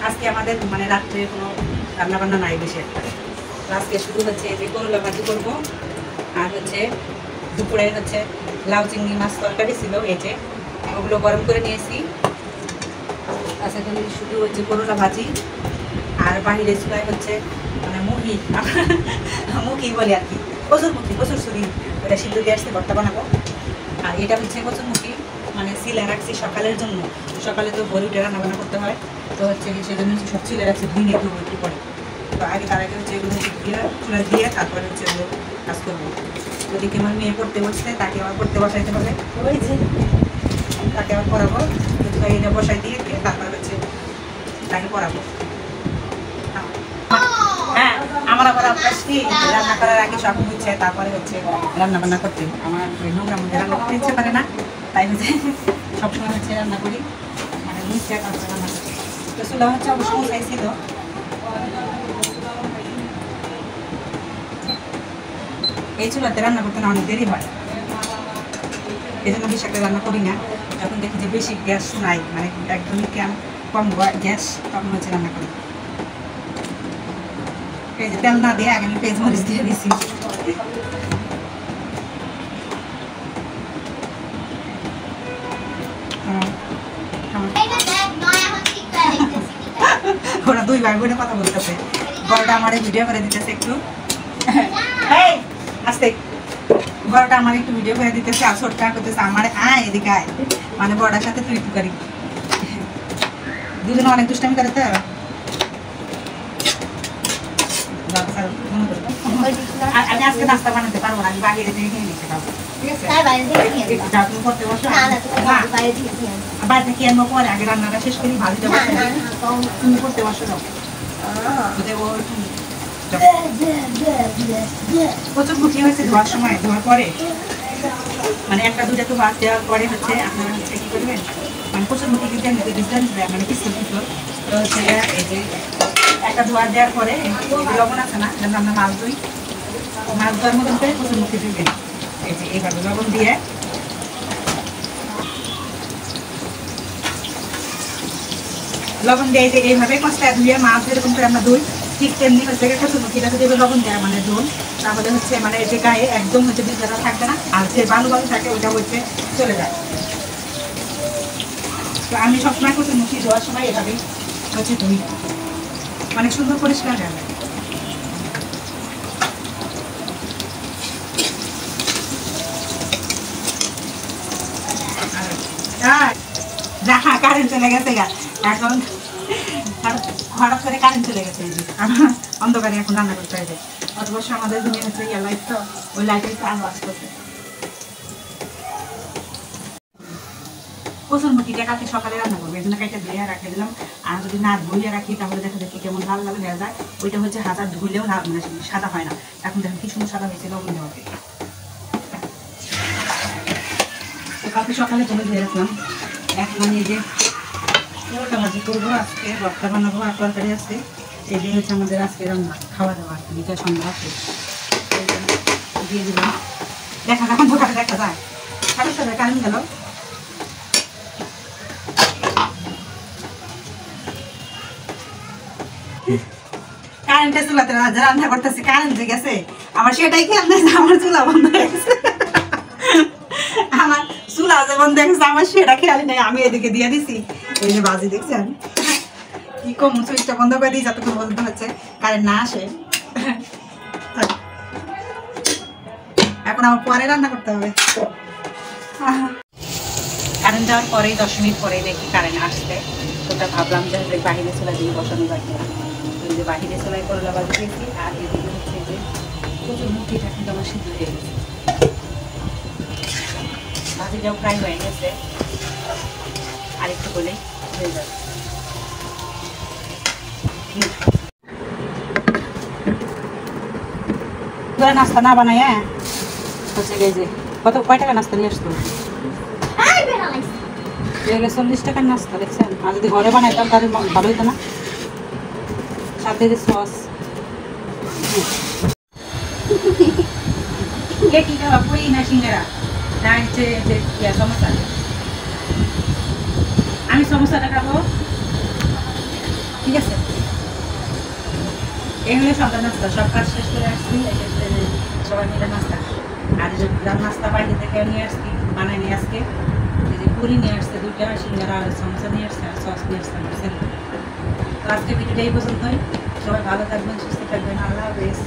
আজকে আমাদের মানে রাত্রে কোনো রান্নাবান্না নাই বেশি একটা। আজকে শুধু হচ্ছে এই যে করলা ভাজি করবো, আর হচ্ছে দুপুরে হচ্ছে লাউ চিংড়ি মাছ তরকারি ছিল, এই যে ওগুলো গরম করে নিয়েছি। আচ্ছা, শুধু হচ্ছে করলা ভাজি, আর বাহিরে চুলায় হচ্ছে মানে মুখি মুখি বলে আর কি, কচুরমুখী, কচুরছুরি, ওটা সিদ্ধ দিয়ে আসছে, ভর্তা বানাবো। আর এটা হচ্ছে কচুরমুখী, মানে সিলে রাখছি সকালের জন্য। সকালে তো ভোরে উঠে রান্নাবান্না করতে হয়, তো হচ্ছে সেই জন্য সব সিলে রাখছি, দিনে একটু একটু পরে। তো আগে তার আগে হচ্ছে এগুলো দিয়ে চুলা দিয়ে তারপরে হচ্ছে এগুলো কাজ করবো। ওদিকে আমার মেয়ে পড়তে বসছে, তাকে আবার পড়তে বসাইতে হবে, হয়েছে তাকে আবার পড়াবো। এটা বসাই দিয়ে তারপরে হচ্ছে তাকে পড়াবো। হ্যাঁ, আমার আবার অভ্যাস কি রান্না করার আগে সব বুঝছে, তারপরে হচ্ছে রান্না বান্না করতে। আমার নোংরা মধ্যে রান্না করতে ইচ্ছে করে না, তাই হচ্ছে সবসময় হচ্ছে রান্না করি, মানে বুঝছে তারপরে রান্না করি। তো চুলা হচ্ছে অবশ্য চাইছিল, এই চুলাতে রান্না করতে না অনেক দেরি হয়, এই জন্য বেশি একটা রান্না করি না। যখন দেখি যে বেশি গ্যাস নাই, মানে একদমই কম গ্যাস, তখন হচ্ছে রান্না করি। এই যে তেল না দিয়ে আগে আমি পেঁয়াজ মরিচ দিয়ে দিছি। ওরা দুই ভাই বোনে কথা বলতেছে, বড়টা আমার ভিডিও করে দিতেছে একটু, আস্তে বড়টা আমার একটু ভিডিও করে দিতেছে, আর ছোটটা করতেছে আমার আয় এদিকে আয়, মানে বড়টার সাথে তুই একটু করি, দুজনে অনেক দুষ্টামি করে। তো আমি আজকে নাস্তা বানাতে পারবো না, আমি বাইরে থেকে কিনে নিতে পারবো, ঠিক আছে? তুমি করতে বসো, বাড়িতে কি আনবো পরে, আগে রান্নাটা শেষ করি, ভালো যাবো, তুমি করতে বসো। প্রচুর মুখি হয়েছে ধোয়ার সময়, ধোয়ার পরে মানে একটা দুটা তো ভাত দেওয়ার পরে হচ্ছে আপনারা হচ্ছে কি করবেন, মানে প্রচুর মুখি কিন্তু এমনিতে ডিস্টেন্স দেয়, মানে পিস্তল পিস্তল, তো হচ্ছে এই যে একটা ধোয়া দেওয়ার পরে লবণ আছে না, যেমন আমরা মাছ ধুই, মাছ ধোয়ার মতন করে প্রচুর মুখি ধুইবেন। এই যে এইভাবে লবণ দিয়ে যে এইভাবে কষ্টায় ধুয়ে মাছ যেরকম করে আমরা ধুই, ঠিক তেমনি হচ্ছে কচুর মুখিটা যদি লবণ দেয় মানে ধুন, তাহলে হচ্ছে মানে যে গায়ে একদম হচ্ছে ভিজা থাকবে না, আর যে বালু বালু থাকে ওইটা হচ্ছে চলে যায়। তো আমি সবসময় কচুর মুখি ধোয়ার সময় এভাবেই হচ্ছে ধুই, অনেক সুন্দর পরিষ্কার হয়ে যায়। কারেন্ট চলে গেছে গা, এখন হঠাৎ করে কারেন্ট চলে গেছে, অন্ধকারে এখন রান্না করতে হবে। অবশ্য আমাদের জন্য হচ্ছে লাইট, তো ওই লাইটের আলো আসতেছে। কচুর মুখিটা কালকে সকালে রান্না করবো, এই জন্য কাইটা ধুয়ে রাখে দিলাম। আর যদি না ধুয়ে রাখি তাহলে দেখা দেখি কেমন লাল লাল হয়ে যায়, ওইটা হচ্ছে হাজার ধুলেও মানে সাদা হয় না। এখন দেখেন কি সুন্দর সাদা হয়েছে লবণ দেওয়াতে। তো কালকে সকালে জন্য ধুয়ে রাখলাম, এখন এই যে করলা ভাজি করবো, আজকে ভর্তা বানাবো, আর তরকারি আছে। এই যে হচ্ছে আমাদের আজকে রান্না, খাওয়া দাওয়া বিকেল সন্ধ্যা আছে, দিয়ে দিলাম। দেখা যখন দোকানে দেখা যায়, সাড়ে সাথে কারেন্ট গেল। কারেন্টের চুলাতে রান্না করতেছি, কারেন্ট যে গেছে আমার সেটাই খেয়াল নেই, আমার চুলা বন্ধ হয়ে গেছে, আমার চুলা যে বন্ধ হয়ে গেছে আমার সেটা খেয়াল নেই, আমি এদিকে দিয়ে দিছি। এই যে বাজি দেখছেন কি কম, সুইচটা বন্ধ করে দিই যতক্ষণ বলতে হচ্ছে কারেন্ট না আসে। এখন আমার পরে রান্না করতে হবে। কারেন্ট যাওয়ার পরেই 10 মিনিট পরেই দেখি কারেন্ট আসছে, ওটা ভাবলাম যে বাহিরে চলে দিয়ে বসানো বাকি, যে বাহিরে চলাই করলা ভাজি দিয়েছি। আর এদিকে হচ্ছে যে কচুর মুখিটা কিন্তু আমার সিদ্ধ হয়ে গেছে, ভাজিটাও ফ্রাই হয়ে গেছে, আর একটু বলেই হয়ে যাবে। নাস্তা না বানাই হচ্ছে যে কয় টাকা নাস্তা নিয়ে আসতো, 40 টাকার নাস্তা দেখছেন। আর যদি ঘরে বানাইতাম তাহলে ভালো হতো না, সাথে যে সস কি খাওয়া পুরি না সিঙ্গারা না হচ্ছে সমোসা। আমি সমোসাটা খাবো, ঠিক এই হলো সকাল নাস্তা, সব কাজ শেষ করে আসছি, এসে সবাই মিলে নাস্তা খাই। আর যে নাস্তা বাইরে থেকে নিয়ে আসছি, বানাই নিয়ে আজকে এই যে পুরি নিয়ে আসছে 2টা, সিঙ্গারা আর সমোসা নিয়ে আসছে, আর সস নিয়ে আসছে আমার ছেলে। তো আজকে ভিডিওটা এই পর্যন্তই। সবাই ভালো থাকবেন, সুস্থ থাকবেন, আল্লাহ হাফেজ।